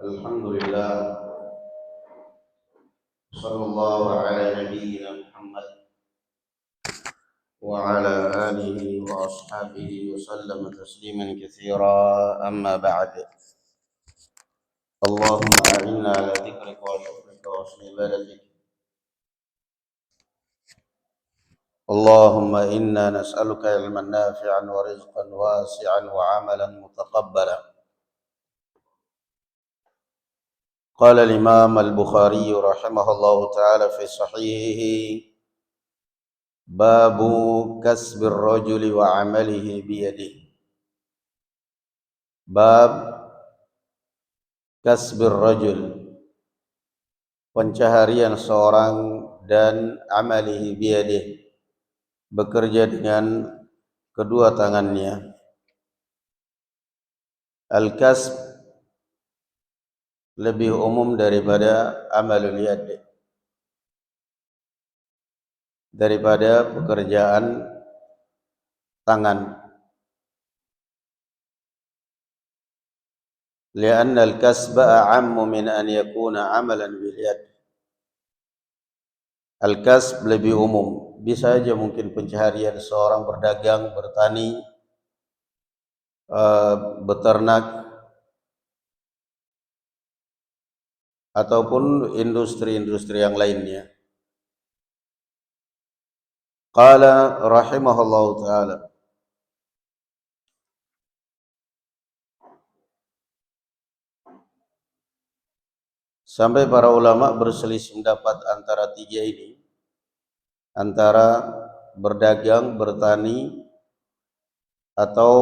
الحمد لله. صلى الله على نبينا محمد وعلى آله وأصحابه وسلم تسليما كثيرا. أما بعد، اللهم أعنا على ذكرك وشكرك وحسن عبادتك. اللهم إنا نسألك علما نافعا ورزقا واسعا وعملا متقبلا. قال الإمام البخاري رحمه الله تعالى في صحيحه: باب كسب الرجل وعمله بيده. Bab kasbir rajul, pencaharian seorang, dan amalihi biyadih, bekerja dengan kedua tangannya. Al-kasb lebih umum daripada amalul yad, daripada pekerjaan tangan. Lianna al-kasba a'ammu min an yakuna amalan bil yad. Al-kasb lebih umum, bisa saja mungkin pencaharian seorang berdagang, bertani, beternak, ataupun industri-industri yang lainnya. Qala rahimahullahu ta'ala, sampai para ulama berselisih pendapat antara tiga ini, antara berdagang, bertani, atau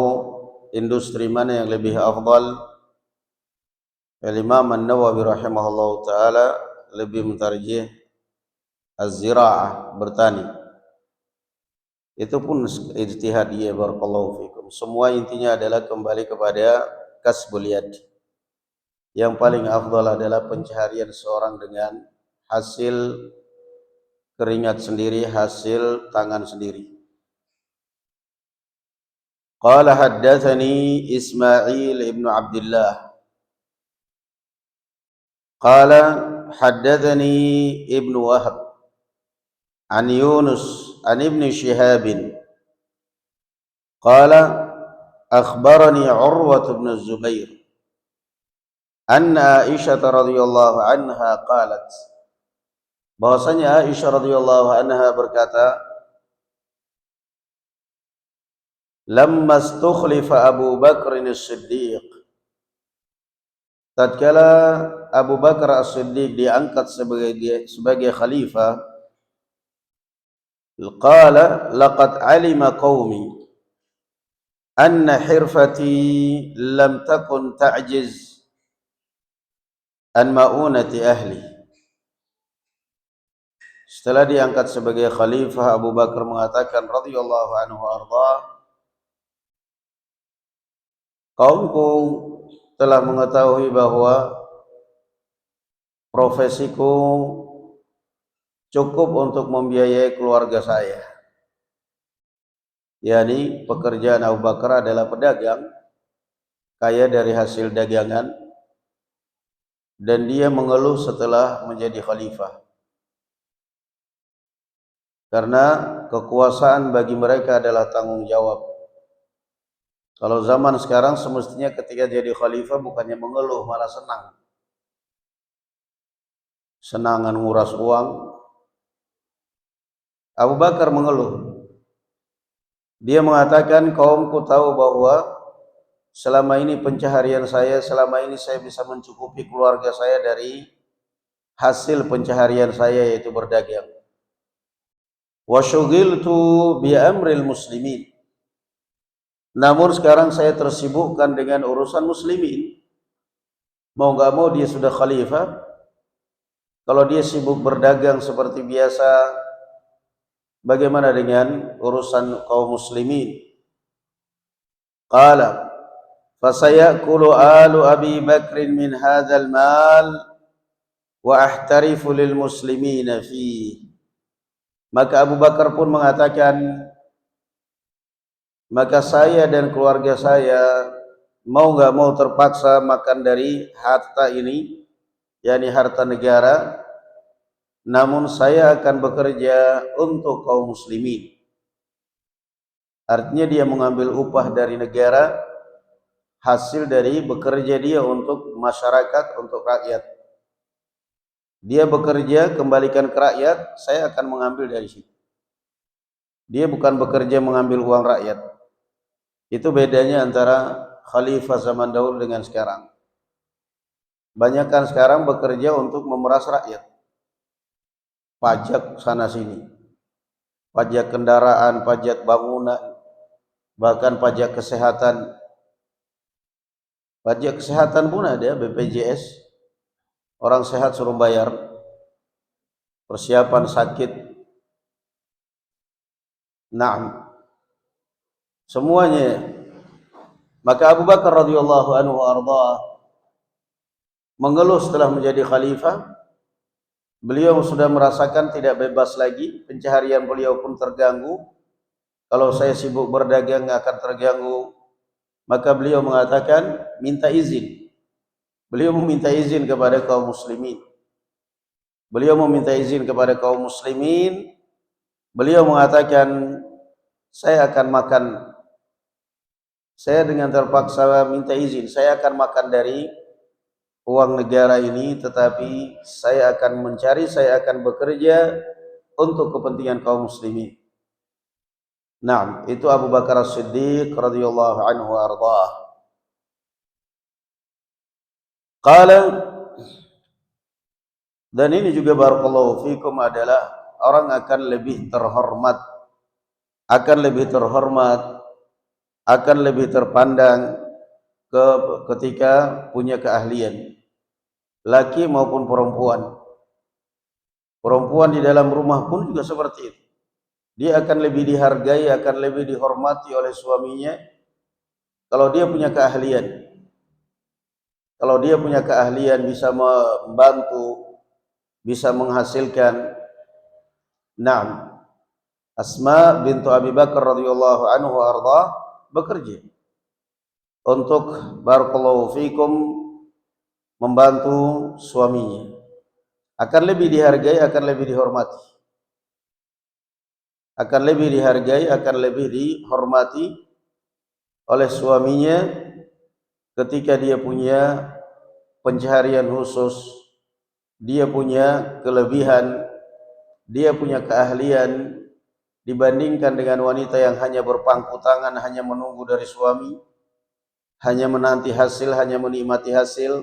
industri mana yang lebih afdal. Imam An-Nawawi rahimahullahu ta'ala lebih mentarjih az-zira'ah, bertani. Itu pun ijtihadiyah, barakallahu fikum. Semua intinya adalah kembali kepada kasbul yad. Yang paling afdal adalah pencaharian seorang dengan hasil keringat sendiri, hasil tangan sendiri. Qala haddatsani Ismail ibn Abdullah qala haddatsani Ibn Wahab an Yunus an Ibn Shihab qala akhbarani Urwah ibn Zubair anna Aisyah radhiyallahu anha qalat, bahwasanya Aisyah radhiyallahu anha berkata, lamma istukhlifa Abu Bakr as-Siddiq, tatkala Abu Bakar as-Siddiq diangkat sebagai khalifah, qala laqad alima qaumi anna hirfati lam takun ta'jiz an ma'unati ahli. Setelah diangkat sebagai khalifah, Abu Bakar mengatakan radhiyallahu anhu arda, kaumku telah mengetahui bahwa profesiku cukup untuk membiayai keluarga saya. Yani pekerjaan Abu Bakar adalah pedagang, kaya dari hasil dagangan, dan dia mengeluh setelah menjadi khalifah. Karena kekuasaan bagi mereka adalah tanggung jawab. Kalau zaman sekarang semestinya ketika jadi khalifah bukannya mengeluh, malah senang. Senangan nguras uang. Abu Bakar mengeluh. Dia mengatakan, kaumku tahu bahwa selama ini pencaharian saya, selama ini saya bisa mencukupi keluarga saya dari hasil pencaharian saya, yaitu berdagang. Wa syughiltu bi amril muslimin. Namun sekarang saya tersibukkan dengan urusan muslimin. Mau gak mau dia sudah khalifah. Kalau dia sibuk berdagang seperti biasa, bagaimana dengan urusan kaum muslimin? Qala fasayakulu alu Abi Bakrin min hadzal mal wa ahtarifu lil muslimina fi. Maka Abu Bakar pun mengatakan, maka saya dan keluarga saya mau nggak mau terpaksa makan dari harta ini, yakni harta negara, namun saya akan bekerja untuk kaum muslimin. Artinya dia mengambil upah dari negara, hasil dari bekerja dia untuk masyarakat, untuk rakyat. Dia bekerja kembalikan ke rakyat, saya akan mengambil dari situ. Dia bukan bekerja mengambil uang rakyat. Itu bedanya antara khalifah zaman dahulu dengan sekarang. Banyakkan sekarang bekerja untuk memeras rakyat. Pajak sana sini. Pajak kendaraan, pajak bangunan, bahkan pajak kesehatan. Pajak kesehatan pun ada, BPJS. Orang sehat suruh bayar. Persiapan sakit. Naam. Semuanya. Maka Abu Bakar radhiyallahu anhu arda mengeluh setelah menjadi khalifah. Beliau sudah merasakan tidak bebas lagi, pencaharian beliau pun terganggu. Kalau saya sibuk berdagang akan terganggu. Maka beliau mengatakan minta izin. Beliau meminta izin kepada kaum muslimin. Beliau meminta izin kepada kaum muslimin. Beliau mengatakan saya akan makan. Saya dengan terpaksa minta izin. Saya akan makan dari uang negara ini, tetapi saya akan mencari, saya akan bekerja untuk kepentingan kaum muslimin. Nah, itu Abu Bakar As-Siddiq radhiyallahu anhu ardhah. Qala, dan ini juga barakallahu fikum adalah orang akan lebih terhormat, akan lebih terhormat, akan lebih terpandang ketika punya keahlian, laki maupun perempuan. Perempuan di dalam rumah pun juga seperti itu. Dia akan lebih dihargai, akan lebih dihormati oleh suaminya kalau dia punya keahlian. Kalau dia punya keahlian, bisa membantu, bisa menghasilkan. Naam. Asma bintu Abi Bakar radhiyallahu anhu arda bekerja untuk barakallahu fikum membantu suaminya. Akan lebih dihargai, akan lebih dihormati. Akan lebih dihargai, akan lebih dihormati oleh suaminya ketika dia punya pencaharian khusus, dia punya kelebihan, dia punya keahlian dibandingkan dengan wanita yang hanya berpangku tangan, hanya menunggu dari suami, hanya menanti hasil, hanya menikmati hasil,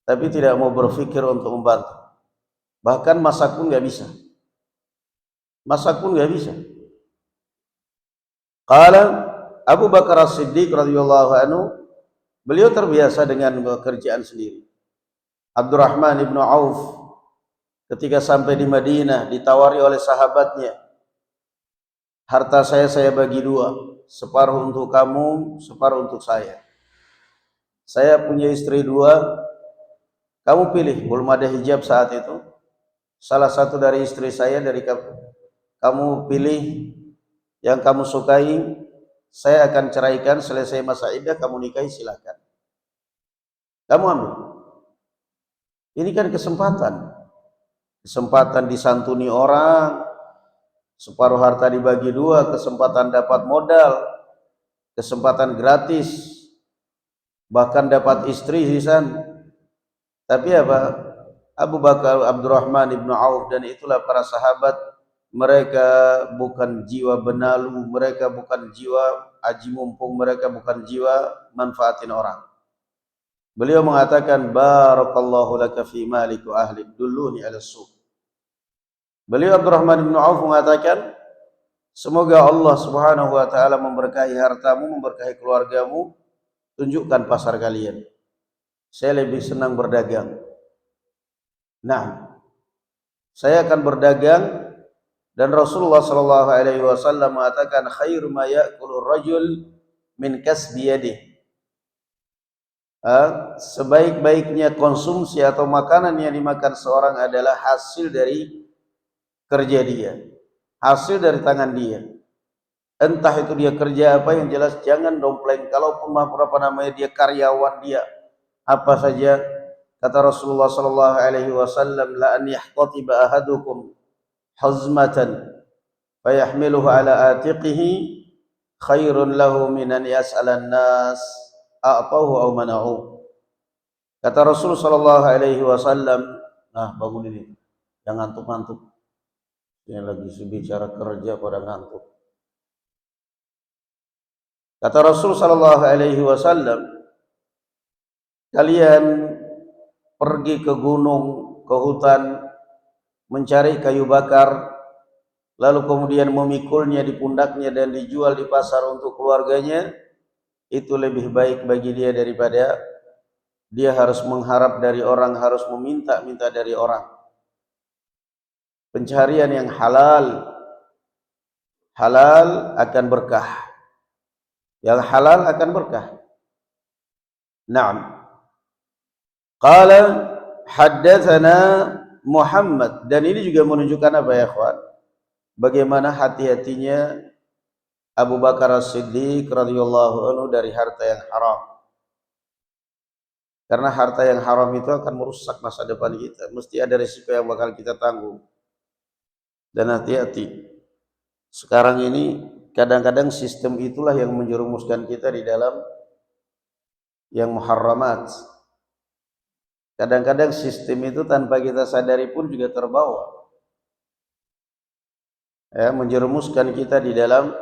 tapi tidak mau berpikir untuk membantu. Bahkan masak pun nggak bisa. Masak pun nggak bisa. Qala Abu Bakar As-Siddiq radhiyallahu anhu, beliau terbiasa dengan pekerjaan sendiri. Abdurrahman ibnu Auf ketika sampai di Madinah ditawari oleh sahabatnya, harta saya bagi dua, separuh untuk kamu, separuh untuk saya. Saya punya istri dua, kamu pilih. Belum ada hijab saat itu. Salah satu dari istri saya dari kamu pilih yang kamu sukai, saya akan ceraikan, selesai masa iddah kamu nikahi, silakan. Kamu ambil. Ini kan kesempatan. Kesempatan disantuni orang, separuh harta dibagi dua, kesempatan dapat modal, kesempatan gratis, bahkan dapat istri hisan. Tapi apa? Abu Bakar, Abdurrahman ibnu Auf dan itulah para sahabat, mereka bukan jiwa benalu, mereka bukan jiwa aji mumpung, mereka bukan jiwa manfaatin orang. Beliau mengatakan barakallahu laka fi malik wa ahli, dulluni ala suq. Beliau Abdurrahman ibnu Auf mengatakan, semoga Allah Subhanahu wa taala memberkahi hartamu, memberkahi keluargamu, tunjukkan pasar kalian. Saya lebih senang berdagang. Nah, saya akan berdagang dan Rasulullah sallallahu alaihi wasallam mengatakan khairu ma ya'kulu rajul min kasbi yadihi. Sebaik-baiknya konsumsi atau makanan yang dimakan seorang adalah hasil dari kerja dia, hasil dari tangan dia. Entah itu dia kerja apa, yang jelas jangan dompleng. Kalaupun berapa namanya dia karyawan, dia apa saja, kata Rasulullah sallallahu alaihi wasallam, la an yahtatiba ahadukum hazmatan fayahmiluhu ala atiqihi khairun lahu minan yas'alan nas a'tahu aw mana'u. Kata Rasul sallallahu alaihi wasallam, nah bangun ini, yang ngantuk-ngantuk. Yang lagi bicara kerja pada ngantuk. Kata Rasul sallallahu alaihi wasallam, kalian pergi ke gunung, ke hutan, mencari kayu bakar, lalu kemudian memikulnya di pundaknya dan dijual di pasar untuk keluarganya, itu lebih baik bagi dia daripada dia harus mengharap dari orang, harus meminta-minta dari orang. Pencarian yang halal akan berkah. Yang halal akan berkah. Naam. Qala haddatsana Muhammad, dan ini juga menunjukkan apa ya ikhwan? Bagaimana hati-hatinya Abu Bakar As-Siddiq radhiyallahu anhu dari harta yang haram. Karena harta yang haram itu akan merusak masa depan kita. Mesti ada risiko yang bakal kita tanggung. Dan hati-hati. Sekarang ini kadang-kadang sistem itulah yang menjerumuskan kita di dalam yang muharramat. Kadang-kadang sistem itu tanpa kita sadari pun juga terbawa. Ya, menjerumuskan kita di dalam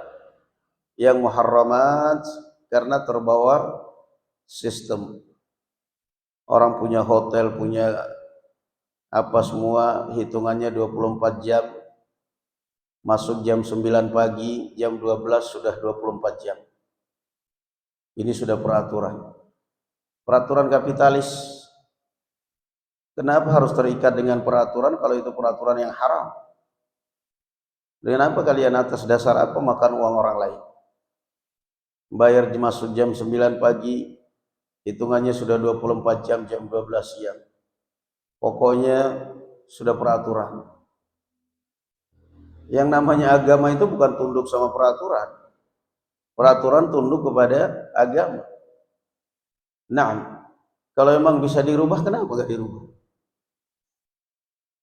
yang muharramat karena terbawa sistem. Orang punya hotel, punya apa semua, hitungannya 24 jam. Masuk jam 9 pagi, jam 12 sudah 24 jam. Ini sudah peraturan. Peraturan kapitalis. Kenapa harus terikat dengan peraturan kalau itu peraturan yang haram? Kenapa kalian atas dasar apa makan uang orang lain? Bayar masuk jam 9 pagi, hitungannya sudah 24 jam, jam 12 siang. Pokoknya sudah peraturan. Yang namanya agama itu bukan tunduk sama peraturan. Peraturan tunduk kepada agama. Nah, kalau memang bisa dirubah, kenapa gak dirubah?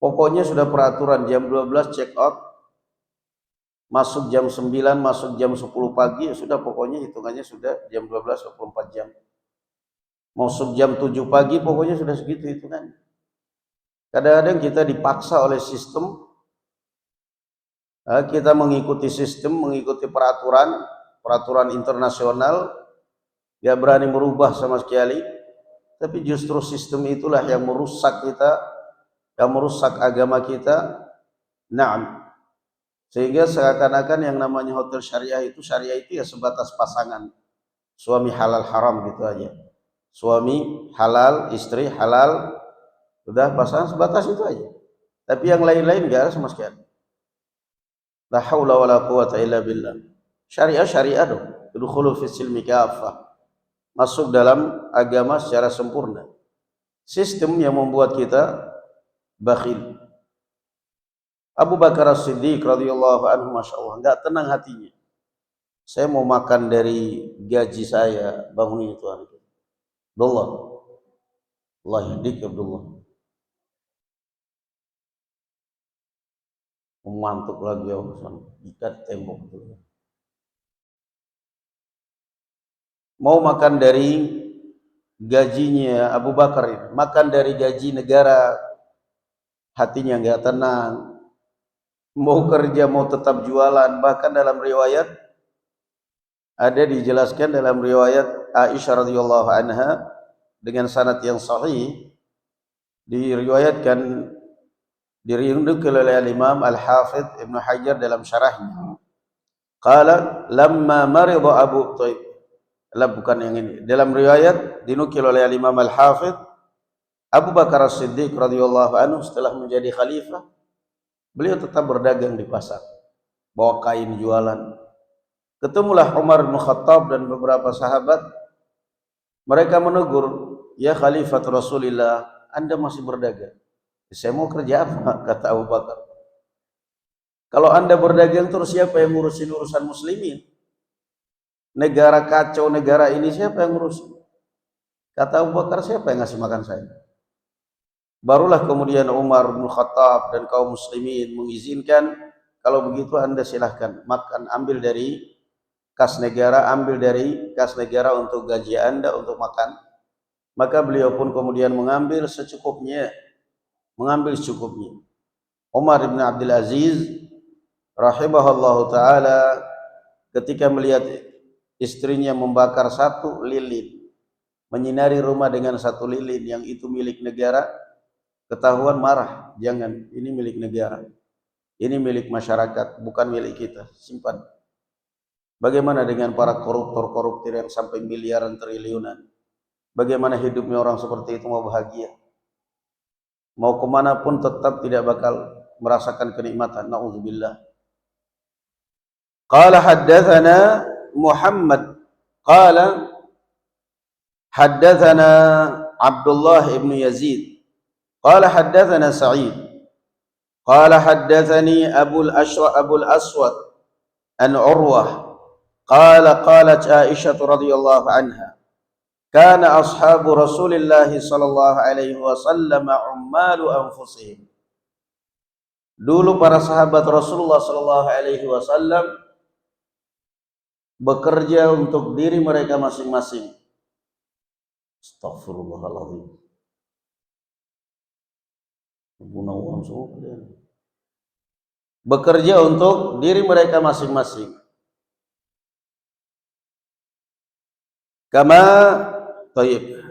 Pokoknya sudah peraturan jam 12 check out, masuk jam 9, masuk jam 10 pagi, ya sudah, pokoknya hitungannya sudah jam 12, 24 jam. Masuk jam 7 pagi, pokoknya sudah segitu hitungannya. Kadang-kadang kita dipaksa oleh sistem, kita mengikuti sistem, mengikuti peraturan internasional, gak berani merubah sama sekali. Tapi justru sistem itulah yang merusak kita, yang merusak agama kita. Naam. Sehingga seakan-akan yang namanya hotel syariah itu ya sebatas pasangan. Suami halal haram gitu aja. Suami halal, istri halal, sudah pasangan sebatas itu aja. Tapi yang lain-lain enggak ada sama sekali. La haula wala quwata illa billah. Syariah dong. Dukhulu fis silmi kafah. Masuk dalam agama secara sempurna. Sistem yang membuat kita bakhil. Abu Bakar As-Siddiq radhiyallahu anhu, masya Allah, enggak tenang hatinya. Saya mau makan dari gaji saya, bangunin itu anak. Abdullah, Allah yahdik Abdullah. Memantuk lagi ya, ikat tembok itu. Mau makan dari gajinya Abu Bakar, makan dari gaji negara, hatinya enggak tenang. Mau kerja, mau tetap jualan. Bahkan dalam riwayat ada dijelaskan dalam riwayat Aisyah radhiyallahu anha dengan sanad yang sahih, diriwayatkan oleh Imam Al-Hafidh Ibnu Hajar dalam syarahnya. Qala lamma marida Abu Thaib. Bukan yang ini. Dalam riwayat dinukil oleh Imam Al-Hafidh, Abu Bakar As-Siddiq radhiyallahu anhu setelah menjadi khalifah, beliau tetap berdagang di pasar, bawa kain jualan. Ketemulah Umar bin Khattab dan beberapa sahabat. Mereka menegur, ya Khalifat Rasulillah, Anda masih berdagang. Saya mau kerja apa? Kata Abu Bakar. Kalau Anda berdagang terus siapa yang ngurusin urusan muslimin? Negara kacau negara ini siapa yang ngurusin? Kata Abu Bakar, siapa yang ngasih makan saya? Barulah kemudian Umar bin Khattab dan kaum muslimin mengizinkan, kalau begitu Anda silahkan makan, ambil dari kas negara, ambil dari kas negara untuk gaji Anda untuk makan. Maka beliau pun kemudian mengambil secukupnya, mengambil secukupnya. Umar bin Abdul Aziz rahimahullahu taala ketika melihat istrinya membakar satu lilin, menyinari rumah dengan satu lilin yang itu milik negara, ketahuan marah. Jangan, ini milik negara, ini milik masyarakat, bukan milik kita, simpan. Bagaimana dengan para koruptor yang sampai miliaran triliunan? Bagaimana hidupnya orang seperti itu mau bahagia? Mau kemana pun tetap tidak bakal merasakan kenikmatan. Na'udzubillah. Qala haddathana Muhammad qala haddathana Abdullah ibn Yazid qala haddathana Sa'id qala haddathani Abul Aswad an Urwah qala qalat Aisyah radhiyallahu anha kana ashabu Rasulillah sallallahu alaihi wasallam ummalu anfusihim. Dulu para sahabat Rasulullah sallallahu alaihi wasallam bekerja untuk diri mereka masing-masing. Astagfirullahaladzim. Bekerja untuk diri mereka masing-masing. Kama tayyib.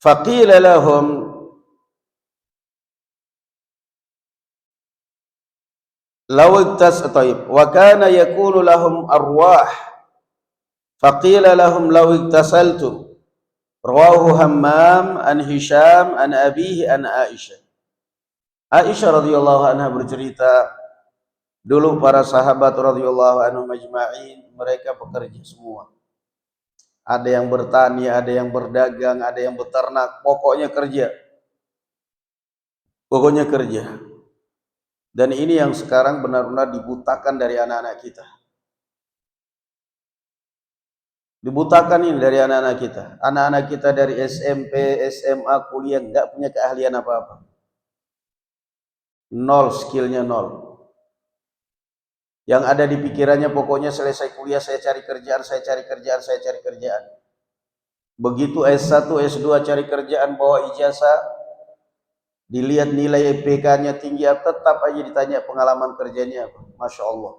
Faqila lahum law tayyib wa kana yakunu lahum arwah. Faqila lahum law iktasaltum. Rawahu Hammam an Hisham an abihi an Aisyah. Aisyah radhiyallahu anha bercerita, dulu para sahabat radhiyallahu anhum majma'in mereka bekerja semua. Ada yang bertani, ada yang berdagang, ada yang beternak, pokoknya kerja. Pokoknya kerja. Dan ini yang sekarang benar-benar dibutakan dari anak-anak kita. Dibutakan ini dari anak-anak kita. Anak-anak kita dari SMP, SMA, kuliah nggak punya keahlian apa-apa. Nol, skillnya nol. Yang ada di pikirannya pokoknya selesai kuliah saya cari kerjaan, saya cari kerjaan, saya cari kerjaan. Begitu S1, S2 cari kerjaan bawa ijazah, dilihat nilai IPK-nya tinggi, tetap aja ditanya pengalaman kerjanya apa. Masya Allah.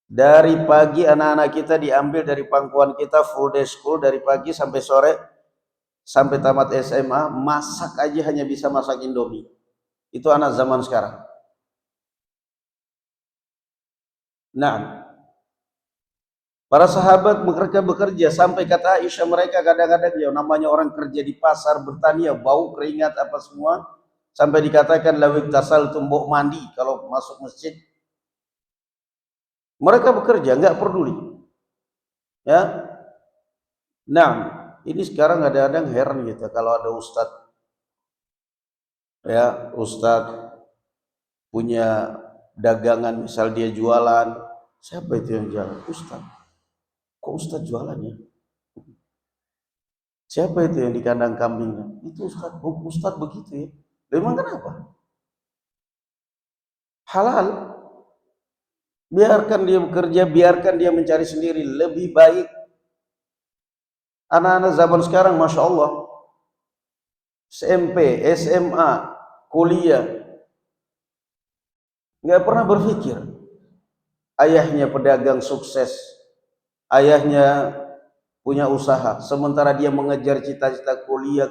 Dari pagi anak-anak kita diambil dari pangkuan kita full day school dari pagi sampai sore, sampai tamat SMA, masak aja hanya bisa masak Indomie. Itu anak zaman sekarang. Nah, para sahabat mereka bekerja sampai kata Aisyah mereka kadang-kadang ya namanya orang kerja di pasar bertani ya bau keringat apa semua, sampai dikatakan lawik tasal tumbuk mandi kalau masuk masjid. Mereka bekerja nggak peduli. Ya. Nah, ini sekarang kadang-kadang heran gitu kalau ada ustadz, ya ustadz punya dagangan, misal dia jualan, siapa itu yang jualan? Ustadz. Kok ustadz jualannya? Siapa itu yang di kandang kambingnya? Itu ustadz. Oh, ustadz begitu ya. Memang kenapa? Halal. Biarkan dia bekerja, biarkan dia mencari sendiri. Lebih baik. Anak-anak zaman sekarang, Masya Allah, SMP, SMA, kuliah, nggak pernah berpikir ayahnya pedagang sukses, ayahnya punya usaha, sementara dia mengejar cita-cita kuliah,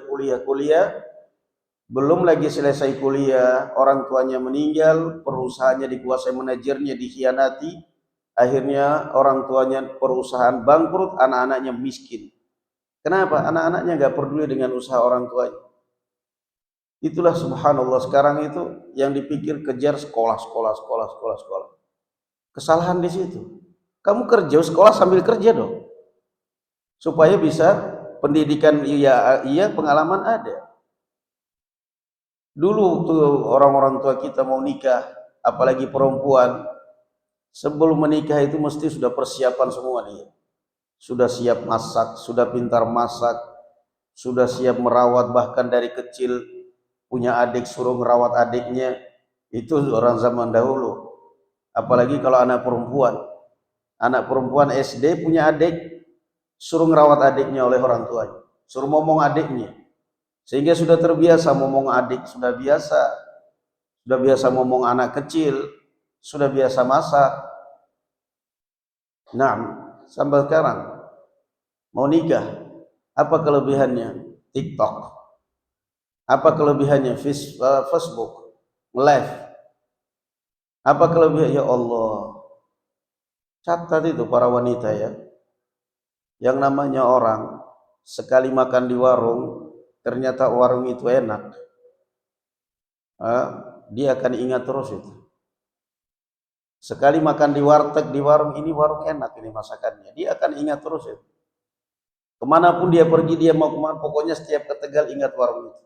belum lagi selesai kuliah, orang tuanya meninggal, perusahaannya dikuasai manajernya, dikhianati, akhirnya orang tuanya perusahaan bangkrut, anak-anaknya miskin. Kenapa? Anak-anaknya nggak peduli dengan usaha orang tuanya. Itulah subhanallah sekarang itu yang dipikir kejar sekolah. Kesalahan di situ. Kamu kerja, sekolah sambil kerja dong. Supaya bisa pendidikan iya, pengalaman ada. Dulu tuh orang-orang tua kita mau nikah, apalagi perempuan, sebelum menikah itu mesti sudah persiapan semua nih. Sudah siap masak, sudah pintar masak, sudah siap merawat, bahkan dari kecil punya adik suruh merawat adiknya. Itu orang zaman dahulu. Apalagi kalau anak perempuan. Anak perempuan SD punya adik, suruh merawat adiknya oleh orang tuanya. Suruh ngomong adiknya. Sehingga sudah terbiasa ngomong adik, sudah biasa ngomong anak kecil, sudah biasa masak. Nah, sampai sekarang mau nikah, apa kelebihannya? TikTok. Apa kelebihannya? Facebook, live. Apa kelebihannya? Ya Allah, catat itu para wanita ya. Yang namanya orang sekali makan di warung, ternyata warung itu enak, dia akan ingat terus itu. Sekali makan di warteg, di warung ini, warung enak ini masakannya, dia akan ingat terus itu. Kemanapun dia pergi, dia mau kemana, pokoknya setiap ke Tegal ingat warung itu.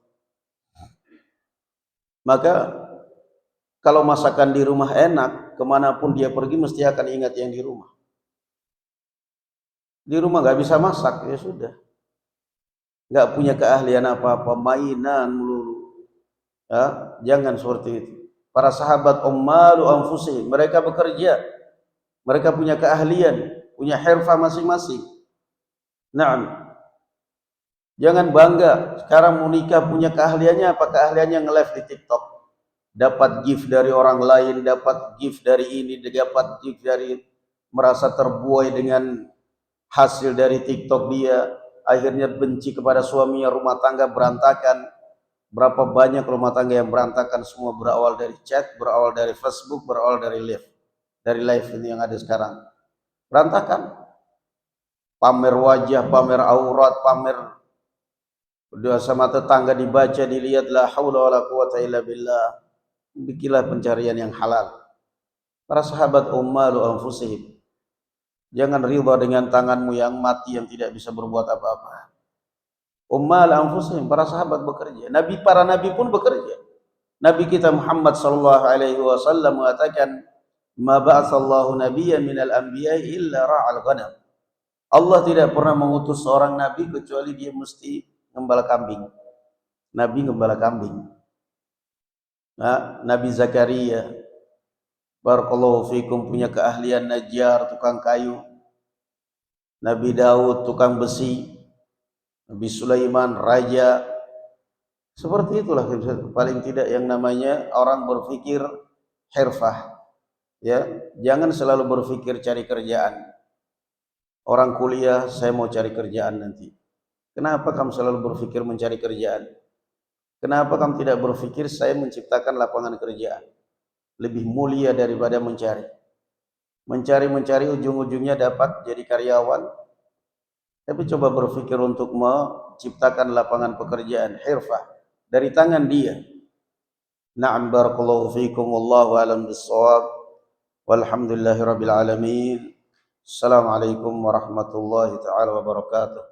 Maka kalau masakan di rumah enak, kemanapun dia pergi mesti akan ingat yang di rumah. Di rumah nggak bisa masak, ya sudah. Nggak punya keahlian apa-apa, mainan melulu. Ya, jangan seperti itu. Para sahabat ummalu anfusihim, mereka bekerja, mereka punya keahlian, punya hirfah masing-masing. Nah, jangan bangga sekarang mau nikah punya keahliannya apa? Keahliannya nge-live di TikTok. Dapat gift dari orang lain, dapat gift dari ini, dapat gift dari, merasa terbuai dengan hasil dari TikTok dia, akhirnya benci kepada suaminya, rumah tangga berantakan. Berapa banyak rumah tangga yang berantakan, semua berawal dari chat, berawal dari Facebook, berawal dari live. Dari live ini yang ada sekarang. Berantakan. Pamer wajah, pamer aurat, pamer sama tetangga dibaca, dilihat, la haula wala quwata illa billah. Bikinlah pencarian yang halal. Para sahabat ummalu anfusihim. Jangan riba dengan tanganmu yang mati, yang tidak bisa berbuat apa-apa. Ummal anfusihim, para sahabat bekerja. Para nabi pun bekerja. Nabi kita Muhammad sallallahu alaihi wasallam mengatakan, "Ma ba'atsallahu nabiyyan minal anbiya'i illa ra'al ghanam." Allah tidak pernah mengutus seorang nabi kecuali dia mesti gembala kambing. Nabi gembala kambing. Nah, Nabi Zakaria, barakallahu fikum, punya keahlian najjar, tukang kayu. Nabi Daud tukang besi. Nabi Sulaiman raja. Seperti itulah paling tidak yang namanya orang berpikir hirfah. Ya, jangan selalu berpikir cari kerjaan. Orang kuliah, saya mau cari kerjaan nanti. Kenapa kamu selalu berpikir mencari kerjaan? Kenapa kamu tidak berpikir saya menciptakan lapangan kerjaan? Lebih mulia daripada mencari. Mencari ujung-ujungnya dapat jadi karyawan. Tapi coba berpikir untuk menciptakan lapangan pekerjaan, hirfah, dari tangan dia. Na'am, barakallahu fikum, wallahu alam bissawab. Walhamdulillahi rabbil alamin. Assalamualaikum warahmatullahi taala wabarakatuh.